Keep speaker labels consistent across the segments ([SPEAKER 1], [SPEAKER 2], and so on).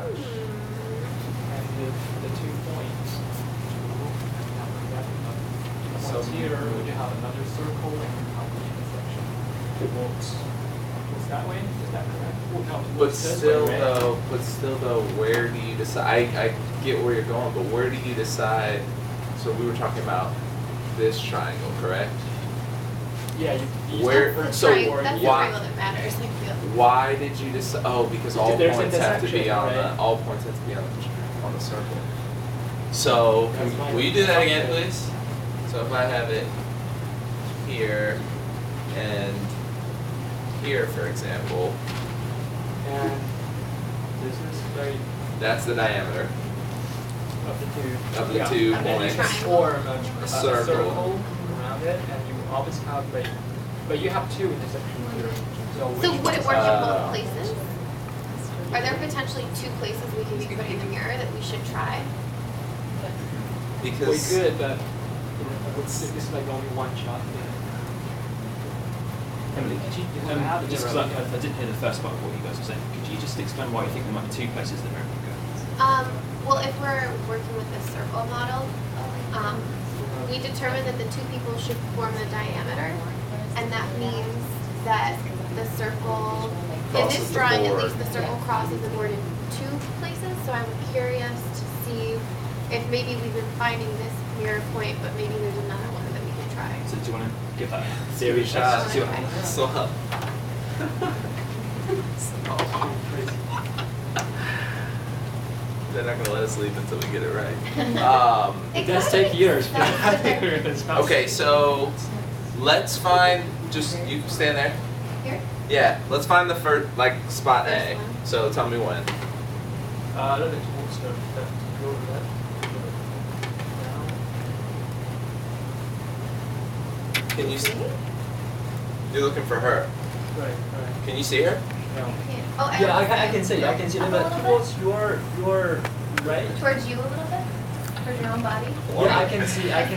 [SPEAKER 1] And the 2 points.
[SPEAKER 2] So
[SPEAKER 1] Here, would you have another circle and you have the intersection? It's that way? Is that correct? Oh, no, it
[SPEAKER 2] But
[SPEAKER 1] looks this
[SPEAKER 2] still,
[SPEAKER 1] way, right?
[SPEAKER 2] though, where do you decide? I get where you're going, but where do you decide? So we were talking about this triangle, correct?
[SPEAKER 1] Yeah, you
[SPEAKER 2] Where-
[SPEAKER 1] start
[SPEAKER 3] That's
[SPEAKER 2] so
[SPEAKER 3] the triangle, that's the
[SPEAKER 2] why-
[SPEAKER 3] triangle that matters, I feel.
[SPEAKER 2] Why did you decide? Oh, because all
[SPEAKER 1] There's
[SPEAKER 2] points have to be
[SPEAKER 1] intersection,
[SPEAKER 2] on
[SPEAKER 1] right?
[SPEAKER 2] the all points have to be on the circle. So
[SPEAKER 1] That's fine.
[SPEAKER 2] will you do that again,
[SPEAKER 1] Okay.
[SPEAKER 2] please? So if I have it here and here, for example,
[SPEAKER 1] And this is right
[SPEAKER 2] that's the diameter
[SPEAKER 1] of the two.
[SPEAKER 2] of the
[SPEAKER 1] Yeah.
[SPEAKER 2] two
[SPEAKER 1] And then you
[SPEAKER 2] points.
[SPEAKER 1] can form a
[SPEAKER 2] circle.
[SPEAKER 1] circle around it, and you always have like, but you have two intersections here. So
[SPEAKER 3] So
[SPEAKER 1] which
[SPEAKER 3] would it
[SPEAKER 1] ones
[SPEAKER 3] work in
[SPEAKER 1] are-
[SPEAKER 3] both places? Are there potentially two places we could be putting the mirror that we should try?
[SPEAKER 1] We
[SPEAKER 2] Because
[SPEAKER 1] could, but it's like only one shot.
[SPEAKER 4] Emily, could you,
[SPEAKER 1] You have the
[SPEAKER 4] just 'cause
[SPEAKER 1] mirror.
[SPEAKER 4] I didn't hear the first part of what you guys were saying, could you just explain why you think there might be two places the mirror could go?
[SPEAKER 3] Well, if we're working with this circle model, we determined that the two people should form the diameter, and that means that the circle, in
[SPEAKER 2] Crosses
[SPEAKER 3] this
[SPEAKER 2] the
[SPEAKER 3] drawing at
[SPEAKER 2] board.
[SPEAKER 3] least, the circle crosses the board in two places, so I'm curious to see if maybe we've been finding this mirror point, but maybe there's another one that we can try.
[SPEAKER 4] So do you want to give that a
[SPEAKER 2] Give it a shot.
[SPEAKER 4] let's see what happens.
[SPEAKER 2] Slow up. They're not gonna let us leave until we get it right.
[SPEAKER 1] It does take years.
[SPEAKER 3] Exactly.
[SPEAKER 2] Okay, so let's find. Just you stand there.
[SPEAKER 3] Here?
[SPEAKER 2] Yeah, let's find the first spot
[SPEAKER 3] First
[SPEAKER 2] A.
[SPEAKER 3] one.
[SPEAKER 2] So tell me when.
[SPEAKER 1] I don't know towards the go over that.
[SPEAKER 2] Can you? You're looking for her.
[SPEAKER 1] Right.
[SPEAKER 2] Can you see her?
[SPEAKER 1] No.
[SPEAKER 3] Oh,
[SPEAKER 5] Yeah, I can see. I can see
[SPEAKER 3] Up
[SPEAKER 5] them
[SPEAKER 3] a little
[SPEAKER 5] towards your right.
[SPEAKER 3] bit? Towards you a little bit? Towards your own body?
[SPEAKER 5] Yeah, I can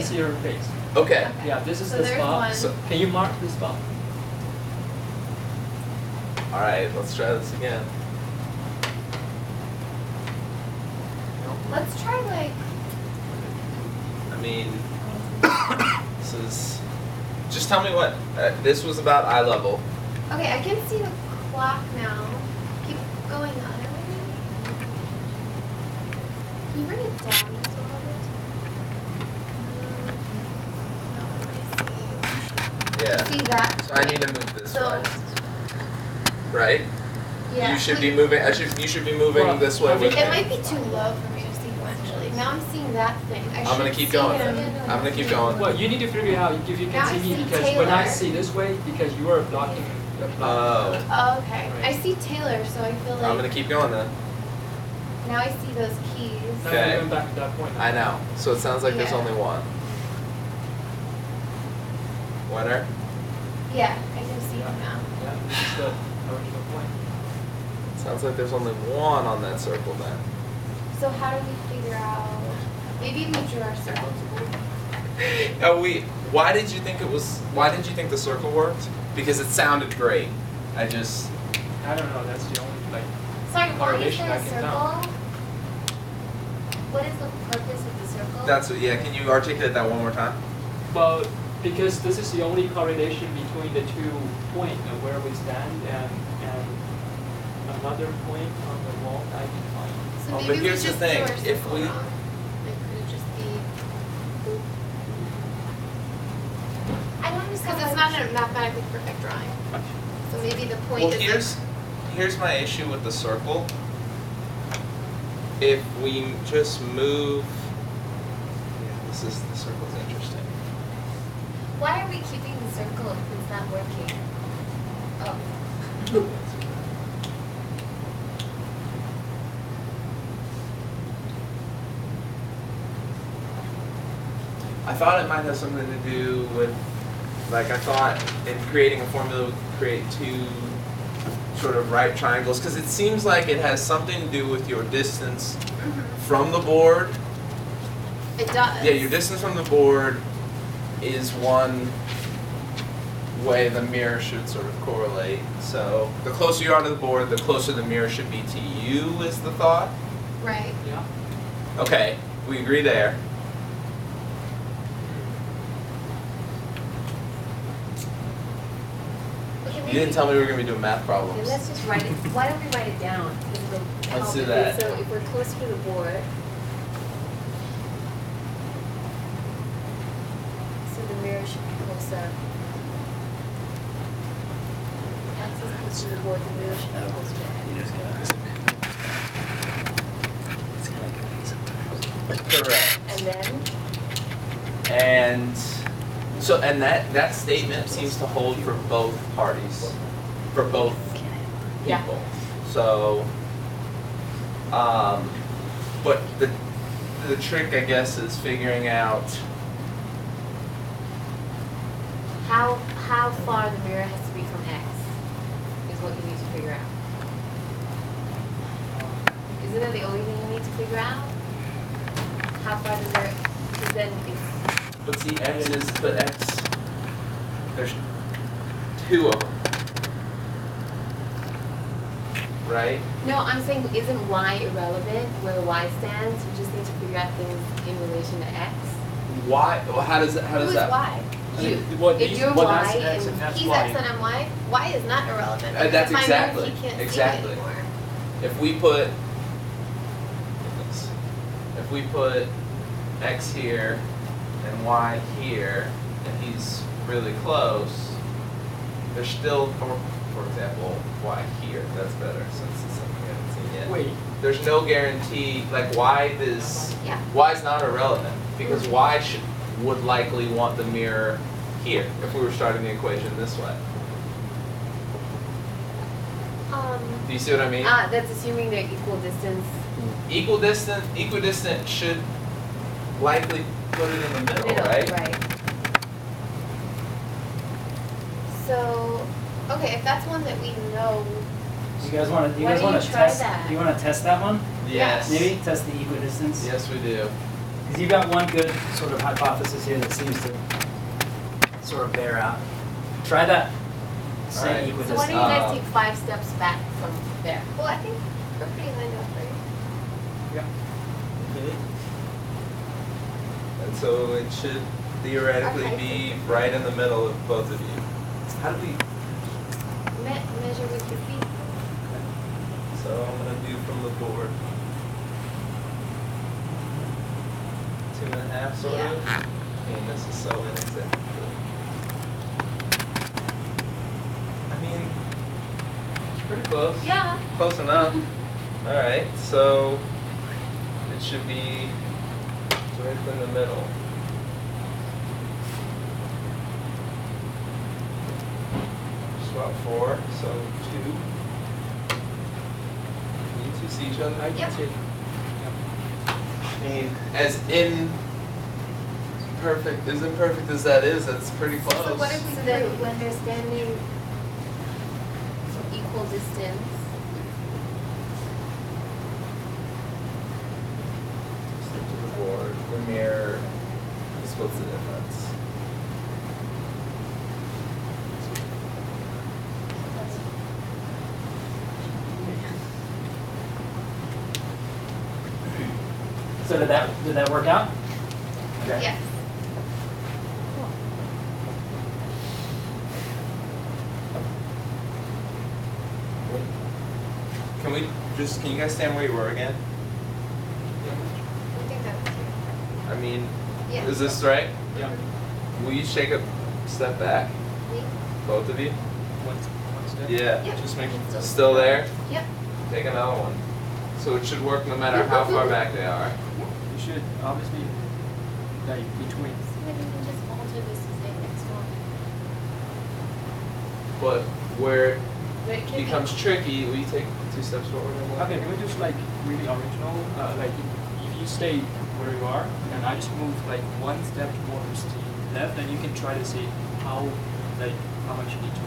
[SPEAKER 5] see her face.
[SPEAKER 2] Okay.
[SPEAKER 5] Yeah, this is
[SPEAKER 3] So
[SPEAKER 5] the
[SPEAKER 3] there's
[SPEAKER 5] spot.
[SPEAKER 3] one.
[SPEAKER 2] So-
[SPEAKER 5] Can you mark the spot?
[SPEAKER 2] All right. Let's try this again.
[SPEAKER 3] Let's try like,
[SPEAKER 2] I mean, this is. Just tell me what. This was about eye level.
[SPEAKER 3] okay, I can see the clock now. Keep going the other way. Can you bring it down just a little bit?
[SPEAKER 2] Yeah.
[SPEAKER 3] See that?
[SPEAKER 2] So I need to move this
[SPEAKER 3] So-
[SPEAKER 2] way. Right?
[SPEAKER 3] Yeah.
[SPEAKER 2] You should
[SPEAKER 3] but
[SPEAKER 2] be moving. You should be moving
[SPEAKER 1] Well,
[SPEAKER 2] this way
[SPEAKER 1] I
[SPEAKER 2] with
[SPEAKER 1] think
[SPEAKER 3] It
[SPEAKER 2] me.
[SPEAKER 3] might be too low for me to see actually. Now I'm seeing that thing. I
[SPEAKER 2] I'm gonna
[SPEAKER 3] should
[SPEAKER 2] keep
[SPEAKER 3] see
[SPEAKER 2] going.
[SPEAKER 3] him.
[SPEAKER 2] I'm gonna keep going.
[SPEAKER 1] Well, you need to figure out if you
[SPEAKER 3] Now I
[SPEAKER 1] can see me
[SPEAKER 3] see
[SPEAKER 1] because when I
[SPEAKER 3] Taylor.
[SPEAKER 1] see this way, because you are blocking the block.
[SPEAKER 3] Oh, okay.
[SPEAKER 1] Right.
[SPEAKER 3] I see Taylor, so I feel like
[SPEAKER 2] I'm gonna keep going then.
[SPEAKER 3] now I see those keys.
[SPEAKER 1] Now
[SPEAKER 2] Okay.
[SPEAKER 1] we're going back to that point.
[SPEAKER 2] I know. So it sounds like there's
[SPEAKER 3] Yeah.
[SPEAKER 2] only one. Winner?
[SPEAKER 3] Yeah, I can see him now.
[SPEAKER 1] Yeah, this is the original point.
[SPEAKER 2] Sounds like there's only one on that circle then.
[SPEAKER 3] So how do we figure out? Maybe we drew our circle together.
[SPEAKER 2] Why did you think it was? Why did you think the circle worked? Because it sounded great.
[SPEAKER 1] I don't know. That's the only like.
[SPEAKER 3] Sorry, why is
[SPEAKER 1] Correlation,
[SPEAKER 3] there
[SPEAKER 1] I
[SPEAKER 3] a
[SPEAKER 1] can
[SPEAKER 3] circle?
[SPEAKER 1] tell.
[SPEAKER 3] What is the purpose of the circle?
[SPEAKER 2] That's what. Yeah. Can you articulate that one more time?
[SPEAKER 1] Well, because this is the only correlation between the 2 points of where we stand and another point on the wall I can find.
[SPEAKER 3] So
[SPEAKER 2] Oh,
[SPEAKER 3] maybe
[SPEAKER 2] but
[SPEAKER 3] we
[SPEAKER 2] here's the
[SPEAKER 3] just
[SPEAKER 2] thing,
[SPEAKER 3] drew our
[SPEAKER 2] if
[SPEAKER 3] circle
[SPEAKER 2] we-
[SPEAKER 3] wrong. It could just be.
[SPEAKER 6] I don't understand.
[SPEAKER 3] Because it's not a mathematically perfect drawing. So maybe the point
[SPEAKER 2] Well,
[SPEAKER 3] is
[SPEAKER 2] here's my issue with the circle. If we just move, yeah, the circle's interesting.
[SPEAKER 6] Why are we keeping the circle if it's not working? Oh.
[SPEAKER 2] I thought it might have something to do with, I thought in creating a formula we could create two sort of right triangles, because it seems like it has something to do with your distance from the board.
[SPEAKER 3] it does.
[SPEAKER 2] Yeah, your distance from the board is one way the mirror should sort of correlate. So the closer you are to the board, the closer the mirror should be to you is the thought.
[SPEAKER 3] Right.
[SPEAKER 1] Yeah.
[SPEAKER 2] Okay, we agree there.
[SPEAKER 6] Okay,
[SPEAKER 2] You
[SPEAKER 6] maybe.
[SPEAKER 2] didn't tell me we were gonna be doing math
[SPEAKER 6] Okay,
[SPEAKER 2] problems.
[SPEAKER 6] let's just write it. Why don't we write it down? 'Cause it'll
[SPEAKER 2] Let's
[SPEAKER 6] help.
[SPEAKER 2] do
[SPEAKER 6] Okay,
[SPEAKER 2] that.
[SPEAKER 6] So if we're closer to the board, so the mirror should be closer. X is closer to the board, the mirror should be closer to X.
[SPEAKER 2] Correct.
[SPEAKER 6] And then,
[SPEAKER 2] And so, and that statement seems to hold for both parties, for both
[SPEAKER 6] Yeah.
[SPEAKER 2] people. So, but the trick, I guess, is figuring out.
[SPEAKER 6] how far the mirror has to be from X is what you need to figure out. Isn't that the only thing you need to figure out? How far the mirror, because then it's,
[SPEAKER 2] But see, X. There's two of them, right?
[SPEAKER 6] no, I'm saying isn't Y irrelevant where Y stands? You just need to figure out things in relation to X.
[SPEAKER 2] Why? Well, how does
[SPEAKER 3] Who's
[SPEAKER 2] that?
[SPEAKER 3] Y?
[SPEAKER 6] You.
[SPEAKER 1] What
[SPEAKER 6] If
[SPEAKER 1] these,
[SPEAKER 6] you're
[SPEAKER 1] what
[SPEAKER 6] Y
[SPEAKER 1] has X
[SPEAKER 6] and
[SPEAKER 1] and has
[SPEAKER 3] He's
[SPEAKER 1] Y.
[SPEAKER 3] X and I'm Y. Y is not irrelevant.
[SPEAKER 2] That's
[SPEAKER 3] If I move,
[SPEAKER 2] exactly-
[SPEAKER 3] he can't
[SPEAKER 2] exactly.
[SPEAKER 3] see me anymore.
[SPEAKER 2] If we put X here and Y here, and he's really close, there's still, or for example, Y here. That's better since it's something I haven't seen yet.
[SPEAKER 1] Wait,
[SPEAKER 2] There's no guarantee, like Y is,
[SPEAKER 3] Yeah.
[SPEAKER 2] Y is not irrelevant because Y would likely want the mirror here if we were starting the equation this way. Do you see what I mean?
[SPEAKER 6] That's assuming they're equal distance.
[SPEAKER 2] Equidistant should likely put it in the middle, right?
[SPEAKER 3] So, okay, if that's one that we know,
[SPEAKER 5] You guys want to? You
[SPEAKER 6] Why
[SPEAKER 5] guys
[SPEAKER 6] don't
[SPEAKER 5] want
[SPEAKER 6] you
[SPEAKER 5] to
[SPEAKER 6] try
[SPEAKER 5] test?
[SPEAKER 6] that?
[SPEAKER 5] You want to test that one?
[SPEAKER 2] Yes.
[SPEAKER 5] Maybe test the equidistance.
[SPEAKER 2] Yes, we do.
[SPEAKER 5] Because you've got one good sort of hypothesis here that seems to sort of bear out. Try that. Same
[SPEAKER 2] Alright.
[SPEAKER 6] So
[SPEAKER 5] equidistance.
[SPEAKER 6] why don't you guys take 5 steps back from there?
[SPEAKER 3] well, I think we're pretty lined up, right?
[SPEAKER 2] And so it should theoretically
[SPEAKER 3] Okay.
[SPEAKER 2] be right in the middle of both of you. How do we?
[SPEAKER 3] Measure with your feet.
[SPEAKER 2] So I'm gonna do from the board. 2.5 sort
[SPEAKER 3] Yeah.
[SPEAKER 2] of. And this is so inexact. I mean, it's pretty close.
[SPEAKER 3] Yeah.
[SPEAKER 2] Close enough. Alright, so it should be right in the middle. Swap 4, so 2. You two see each other?
[SPEAKER 1] I can
[SPEAKER 3] Yep.
[SPEAKER 1] see it.
[SPEAKER 2] I mean, as imperfect as that is, that's pretty close.
[SPEAKER 3] So what if we
[SPEAKER 6] So then
[SPEAKER 3] prove?
[SPEAKER 6] when they're standing from equal distance,
[SPEAKER 2] Stick to the board, the mirror, splits the difference.
[SPEAKER 5] So did that work out? Okay.
[SPEAKER 3] Yes.
[SPEAKER 2] Can you guys stand where you were again?
[SPEAKER 3] I think that's cute.
[SPEAKER 2] I mean,
[SPEAKER 3] Yeah.
[SPEAKER 2] is this right?
[SPEAKER 1] Yeah.
[SPEAKER 2] Will you take a step back,
[SPEAKER 3] Me?
[SPEAKER 2] both of you?
[SPEAKER 1] One step.
[SPEAKER 2] Yeah.
[SPEAKER 3] Yep.
[SPEAKER 1] Just make it.
[SPEAKER 2] Still there?
[SPEAKER 3] Yep.
[SPEAKER 2] Take another one. So it should work no matter how far back they are.
[SPEAKER 1] You should obviously like between.
[SPEAKER 3] Maybe we can just alter this to say next one.
[SPEAKER 2] But where
[SPEAKER 3] But it
[SPEAKER 2] it
[SPEAKER 3] can be-
[SPEAKER 2] becomes tricky, will you take 2 steps forward and 1?
[SPEAKER 1] Okay, we're just like really original. Like if you stay where you are, and I just move like one step towards the left, and you can try to see how much you need to.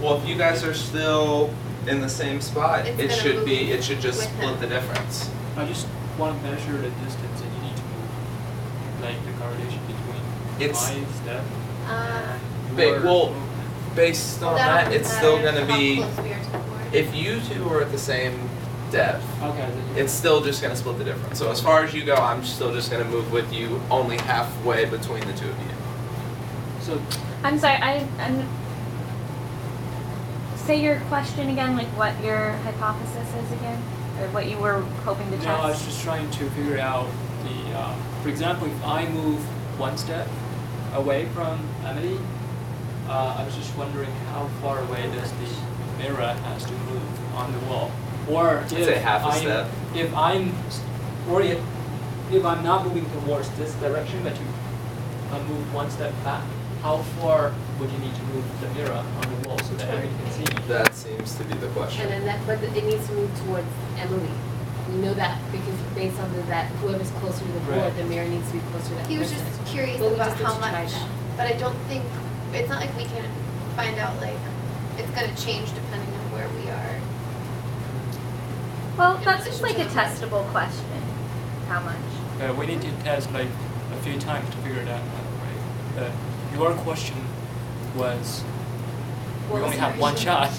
[SPEAKER 2] Well, if you guys are still in the same spot,
[SPEAKER 3] It's
[SPEAKER 2] it
[SPEAKER 3] gonna
[SPEAKER 2] should be,
[SPEAKER 3] move
[SPEAKER 2] it should just
[SPEAKER 3] with
[SPEAKER 2] split
[SPEAKER 3] him.
[SPEAKER 2] the difference.
[SPEAKER 1] I just want to measure the distance, and you need to move like the correlation between
[SPEAKER 2] It's-
[SPEAKER 1] my step
[SPEAKER 3] Uh,
[SPEAKER 1] and
[SPEAKER 2] Big,
[SPEAKER 1] your
[SPEAKER 2] well,
[SPEAKER 1] movement.
[SPEAKER 2] based on
[SPEAKER 3] Well,
[SPEAKER 2] that,
[SPEAKER 3] that'll
[SPEAKER 2] it's still
[SPEAKER 3] matter
[SPEAKER 2] gonna
[SPEAKER 3] how
[SPEAKER 2] be,
[SPEAKER 3] close we are to the board.
[SPEAKER 2] if you two are at the same depth,
[SPEAKER 1] Okay. then you-
[SPEAKER 2] it's still just gonna split the difference. So as far as you go, I'm still just gonna move with you only halfway between the two of you.
[SPEAKER 1] So
[SPEAKER 7] I'm sorry, I'm, say your question again, like what your hypothesis is again? Or what you were hoping to test?
[SPEAKER 1] no, I was just trying to figure out for example, if I move one step away from Emily, I was just wondering how far away does the mirror has to move on the wall, or if
[SPEAKER 2] I'd say half a
[SPEAKER 1] I'm,
[SPEAKER 2] step.
[SPEAKER 1] if I'm, or if I'm not moving towards this direction, but you move one step back, how far would you need to move the mirror on the wall so that Emily can see?
[SPEAKER 2] That seems to be the question.
[SPEAKER 6] And then but it needs to move towards Emily. We know that because based on that, whoever's closer to the board,
[SPEAKER 1] Right.
[SPEAKER 6] the mirror needs to be closer to that
[SPEAKER 3] He was
[SPEAKER 6] person.
[SPEAKER 3] just curious
[SPEAKER 6] But we
[SPEAKER 3] about
[SPEAKER 6] just need
[SPEAKER 3] how
[SPEAKER 6] to try
[SPEAKER 3] much,
[SPEAKER 6] that.
[SPEAKER 3] but I don't think, it's not like we can find out like, it's gonna change depending on where we are.
[SPEAKER 7] Well,
[SPEAKER 3] in
[SPEAKER 7] that's just like
[SPEAKER 3] relation
[SPEAKER 7] a
[SPEAKER 3] to
[SPEAKER 7] testable question. How much?
[SPEAKER 1] We need to test like a few times to figure that out, right? Your question was, we
[SPEAKER 3] What
[SPEAKER 1] only
[SPEAKER 3] was
[SPEAKER 1] have
[SPEAKER 3] your
[SPEAKER 1] one
[SPEAKER 3] issue?
[SPEAKER 1] shot.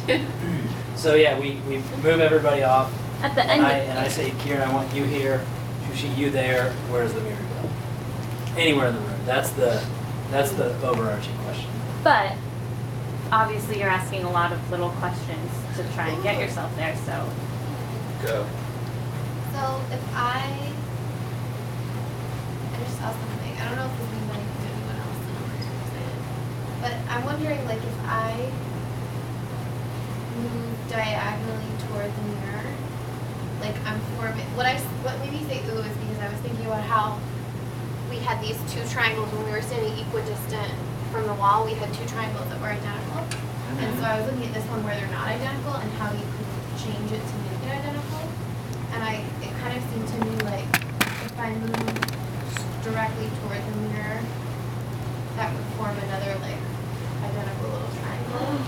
[SPEAKER 5] So yeah, we move everybody off,
[SPEAKER 7] At the
[SPEAKER 5] and
[SPEAKER 7] end.
[SPEAKER 5] I say, Kieran, I want you here, Shushi, you there, where's the mirror go? Anywhere in the room, that's the overarching question.
[SPEAKER 7] But obviously you're asking a lot of little questions to try and get yourself there, so.
[SPEAKER 2] Go.
[SPEAKER 3] So if I just saw something, I don't know if this means anything to anyone else, and I'm too excited. But I'm wondering like if I move diagonally toward the mirror, like I'm forming, what made me say ooh is because I was thinking about how we had these two triangles when we were standing equidistant from the wall, we had two triangles that were identical. And so I was looking at this one where they're not identical and how you could change it to make it identical. And it kind of seemed to me like if I move directly toward the mirror, that would form another like identical little triangle.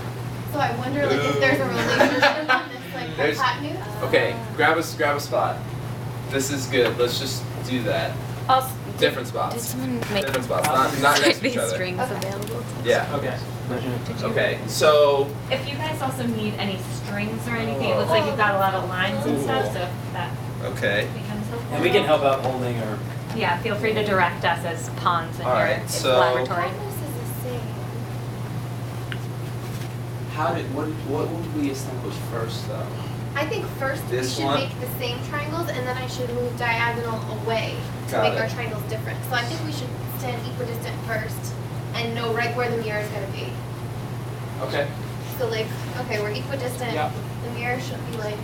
[SPEAKER 3] So I wonder like if there's a relationship on this like
[SPEAKER 2] There's-
[SPEAKER 3] hypotenuse.
[SPEAKER 2] Okay, grab a spot. This is good. Let's just do that.
[SPEAKER 7] Also,
[SPEAKER 2] Different
[SPEAKER 8] Did
[SPEAKER 2] spots.
[SPEAKER 8] someone make
[SPEAKER 2] Different spots. Not next to
[SPEAKER 8] these
[SPEAKER 2] each other.
[SPEAKER 8] strings
[SPEAKER 3] Okay.
[SPEAKER 8] available?
[SPEAKER 2] Yeah.
[SPEAKER 1] Okay.
[SPEAKER 2] Okay. So
[SPEAKER 9] If you guys also need any strings or anything, it looks like you've got a lot of lines and stuff, so if that
[SPEAKER 2] okay.
[SPEAKER 9] becomes helpful.
[SPEAKER 5] And we can help out holding or,
[SPEAKER 9] Yeah, feel free to direct us as pawns in
[SPEAKER 2] All
[SPEAKER 9] your
[SPEAKER 2] right, so-
[SPEAKER 9] laboratory.
[SPEAKER 3] Hypotenuse is the same.
[SPEAKER 2] what would we establish first though?
[SPEAKER 3] I think first we
[SPEAKER 2] This
[SPEAKER 3] should
[SPEAKER 2] one?
[SPEAKER 3] make the same triangles and then I should move diagonal away to
[SPEAKER 2] Got
[SPEAKER 3] make
[SPEAKER 2] it.
[SPEAKER 3] our triangles different. So I think we should stand equidistant first and know right where the mirror is gonna be.
[SPEAKER 2] Okay.
[SPEAKER 3] So like, okay, we're equidistant,
[SPEAKER 1] Yeah.
[SPEAKER 3] the mirror should be like.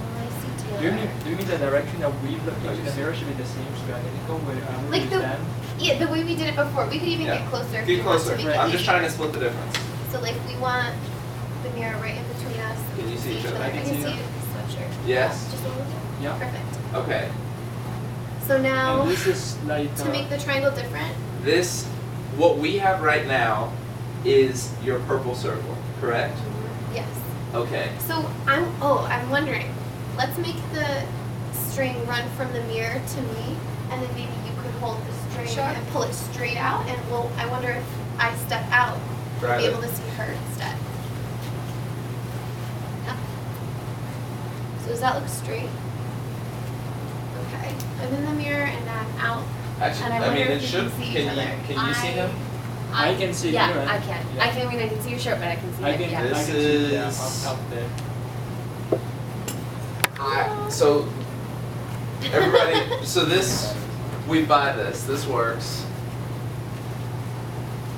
[SPEAKER 3] Oh, I see Taylor.
[SPEAKER 1] Do you mean the direction that we look into the mirror should be the same, should be identical where
[SPEAKER 3] Like
[SPEAKER 1] we
[SPEAKER 3] the,
[SPEAKER 1] stand?
[SPEAKER 3] yeah, the way we did it before, we could even
[SPEAKER 2] Yeah.
[SPEAKER 3] get closer if
[SPEAKER 2] Get
[SPEAKER 3] you want
[SPEAKER 2] closer.
[SPEAKER 3] to make it
[SPEAKER 2] I'm just
[SPEAKER 3] easier.
[SPEAKER 2] trying to split the difference.
[SPEAKER 3] So like we want the mirror right in between us.
[SPEAKER 2] Can you see each other?
[SPEAKER 3] I
[SPEAKER 1] I
[SPEAKER 3] can
[SPEAKER 1] can see
[SPEAKER 3] see
[SPEAKER 1] that.
[SPEAKER 3] the sweatshirt.
[SPEAKER 2] Yes.
[SPEAKER 3] Just a little bit?
[SPEAKER 1] Yeah.
[SPEAKER 3] Perfect.
[SPEAKER 2] Okay.
[SPEAKER 3] So now,
[SPEAKER 1] And this is like
[SPEAKER 3] to make the triangle different,
[SPEAKER 2] This, what we have right now, is your purple circle, correct?
[SPEAKER 3] yes.
[SPEAKER 2] Okay.
[SPEAKER 3] So I'm wondering, let's make the string run from the mirror to me, and then maybe you could hold the string
[SPEAKER 6] Sure.
[SPEAKER 3] and pull it straight out, and I wonder if I step out,
[SPEAKER 2] Drive
[SPEAKER 3] be
[SPEAKER 2] it.
[SPEAKER 3] able to see her instead. Yeah. So does that look straight? Okay, I'm in the mirror and now I'm out.
[SPEAKER 2] Actually,
[SPEAKER 3] And I
[SPEAKER 2] I mean,
[SPEAKER 3] wonder
[SPEAKER 2] it
[SPEAKER 3] if we
[SPEAKER 2] should.
[SPEAKER 3] can see
[SPEAKER 2] Can
[SPEAKER 3] each
[SPEAKER 2] you
[SPEAKER 3] other.
[SPEAKER 2] can you see him?
[SPEAKER 1] I can see
[SPEAKER 6] Yeah,
[SPEAKER 1] you, right?
[SPEAKER 6] I can.
[SPEAKER 1] Yeah.
[SPEAKER 6] I mean, I can see your shirt, but I can see
[SPEAKER 1] I
[SPEAKER 6] it,
[SPEAKER 1] can,
[SPEAKER 6] yeah.
[SPEAKER 1] I
[SPEAKER 2] This
[SPEAKER 1] can see, yeah,
[SPEAKER 2] is-
[SPEAKER 1] up there.
[SPEAKER 2] So everybody, so this, we buy this. This works.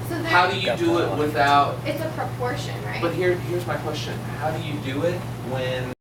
[SPEAKER 3] So there,
[SPEAKER 2] How do you do it without?
[SPEAKER 3] it's a proportion, right?
[SPEAKER 2] But here's my question. How do you do it when